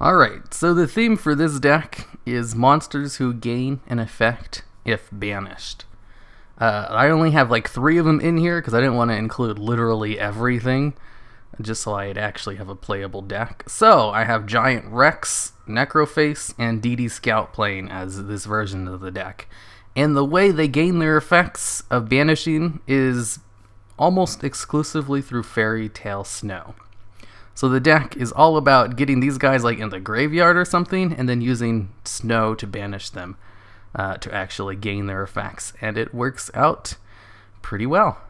Alright, so the theme for this deck is monsters who gain an effect if banished. I only have like 3 of them in here because I didn't want to include literally everything, just so I'd actually have a playable deck. So I have Giant Rex, Necroface, and DD Scout playing as this version of the deck. And the way they gain their effects of banishing is almost exclusively through Fairy Tale Snow. So the deck is all about getting these guys like in the graveyard or something, and then using snow to banish them to actually gain their effects. And it works out pretty well.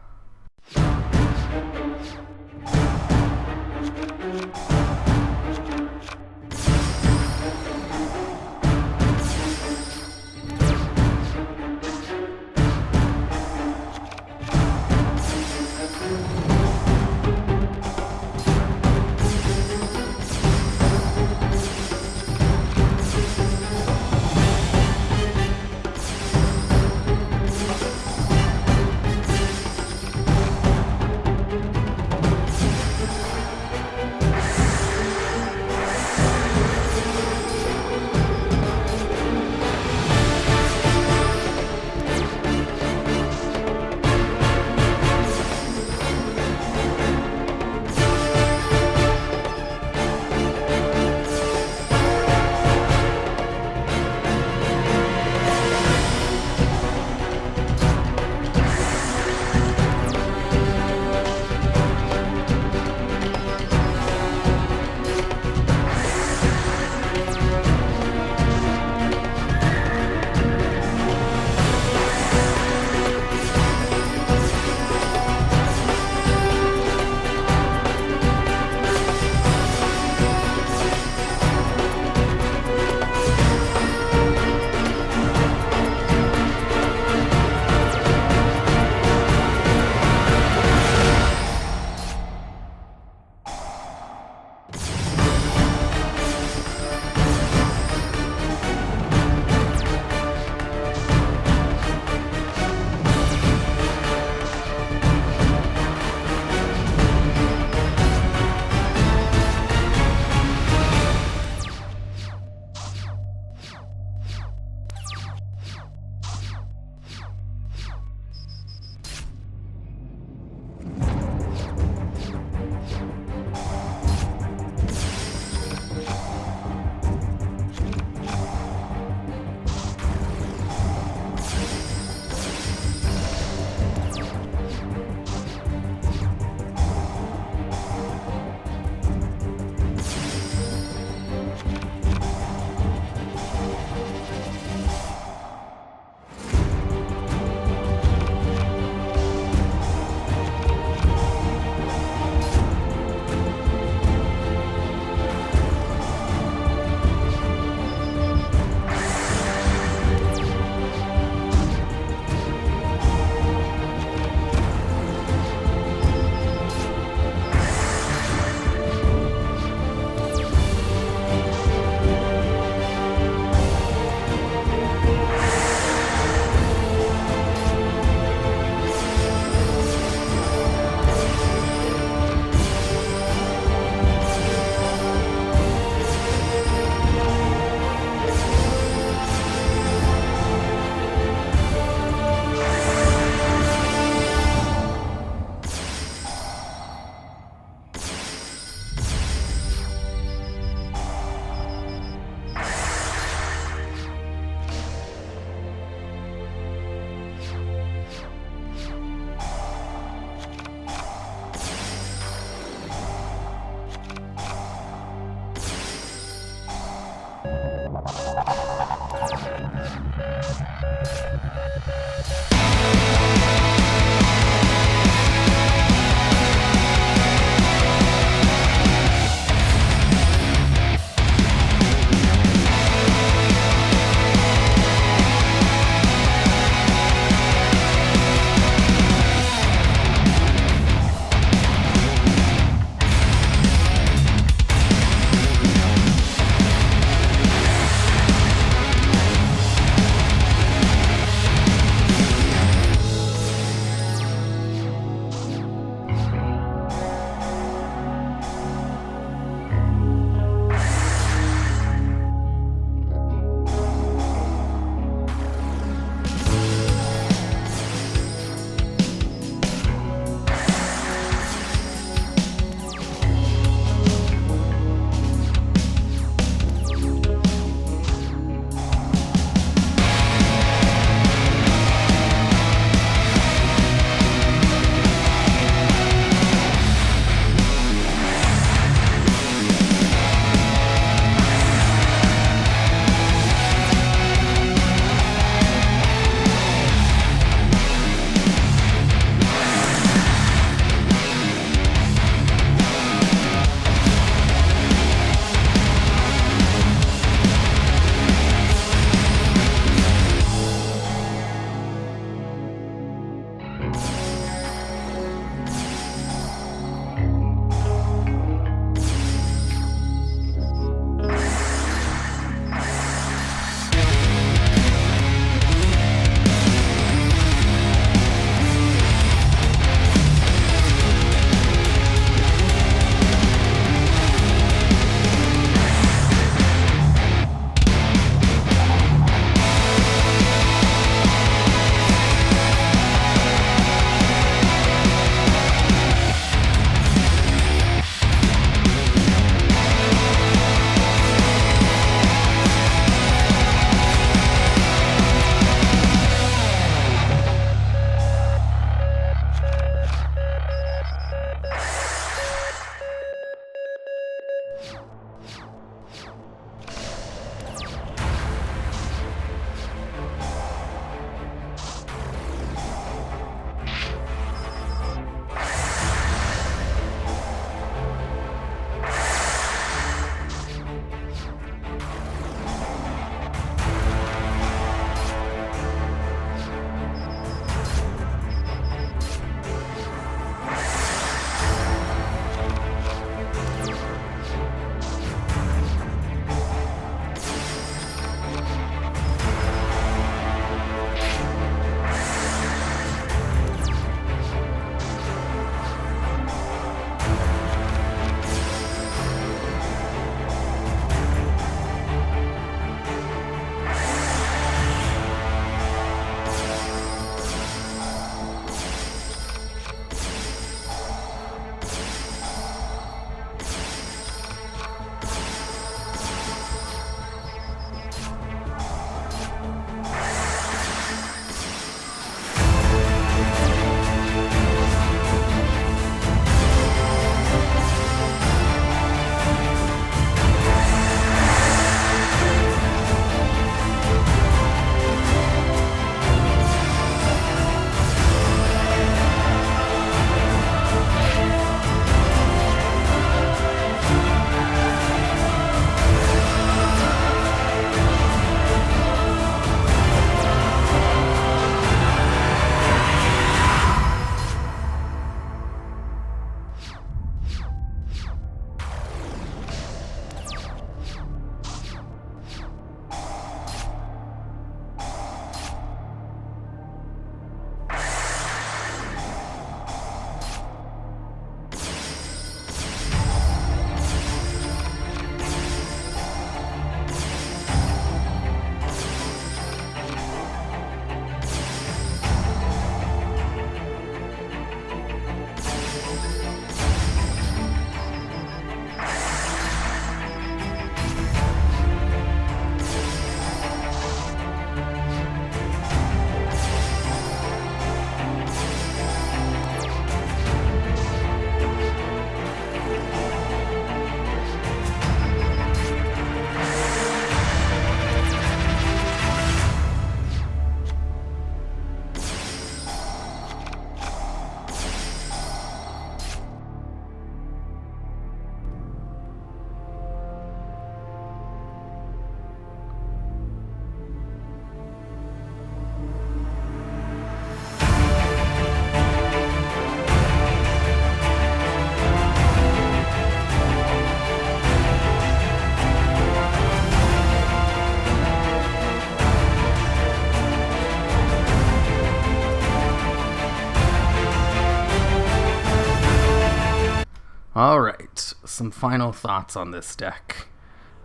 some final thoughts on this deck.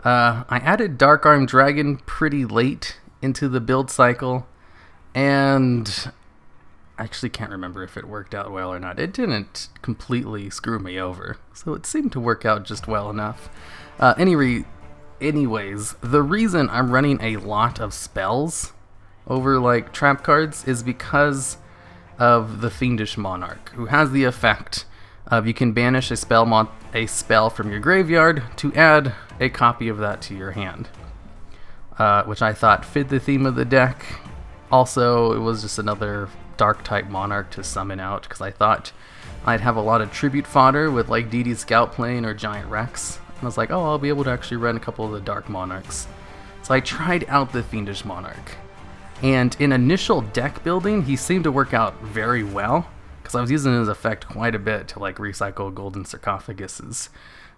I added Dark Arm Dragon pretty late into the build cycle, and I actually can't remember if it worked out well or not. It didn't completely screw me over, so it seemed to work out just well enough. Anyways, the reason I'm running a lot of spells over like trap cards is because of the Fiendish Monarch, who has the effect of you can banish a spell from your graveyard to add a copy of that to your hand, which I thought fit the theme of the deck. Also, it was just another dark type monarch to summon out, because I thought I'd have a lot of tribute fodder with like DD Scout Plane or Giant Rex, and I was like, oh, I'll be able to actually run a couple of the dark monarchs. So I tried out the Fiendish Monarch, and in initial deck building he seemed to work out very well, because I was using his effect quite a bit to like recycle golden sarcophaguses,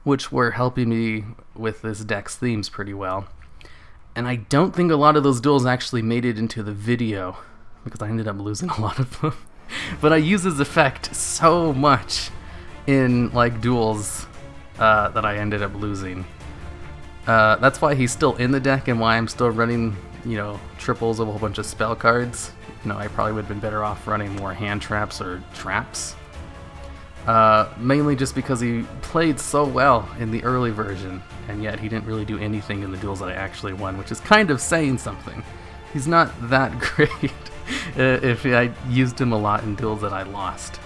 which were helping me with this deck's themes pretty well. And I don't think a lot of those duels actually made it into the video, because I ended up losing a lot of them. But I use his effect so much in like duels that I ended up losing. That's why he's still in the deck, and why I'm still running, triples of a whole bunch of spell cards. I probably would have been better off running more hand traps or traps. Mainly just because he played so well in the early version, and yet he didn't really do anything in the duels that I actually won, which is kind of saying something. He's not that great if I used him a lot in duels that I lost.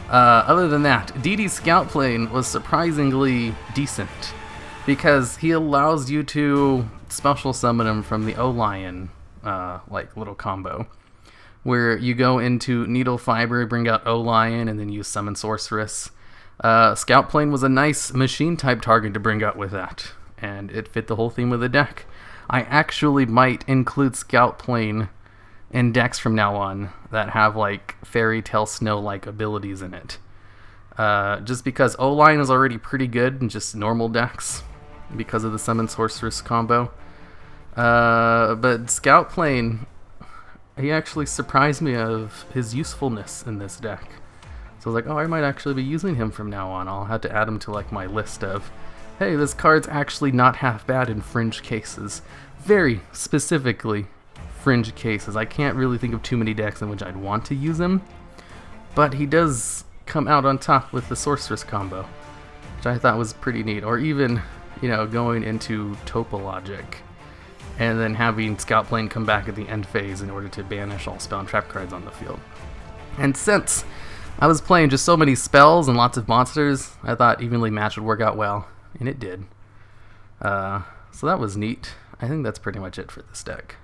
Other than that, DD Scout Plane was surprisingly decent, because he allows you to special summon him from the O-Lion little combo, where you go into Needle Fiber, bring out O-Lion, and then you summon Sorceress. Scout Plane was a nice machine type target to bring out with that, and it fit the whole theme of the deck. I actually might include Scout Plane in decks from now on that have like Fairy Tale Snow-like abilities in it. Just because O-Lion is already pretty good in just normal decks because of the Summon Sorceress combo. But Scout Plane, he actually surprised me of his usefulness in this deck. So I was like, oh, I might actually be using him from now on. I'll have to add him to like my list of, hey, this card's actually not half bad in fringe cases. Very specifically fringe cases. I can't really think of too many decks in which I'd want to use him, but he does come out on top with the Sorceress combo, which I thought was pretty neat. Or even, going into Topologic, and then having Scout Plane come back at the end phase in order to banish all spell and trap cards on the field. And since I was playing just so many spells and lots of monsters, I thought evenly matched would work out well, and it did. So that was neat. I think that's pretty much it for this deck.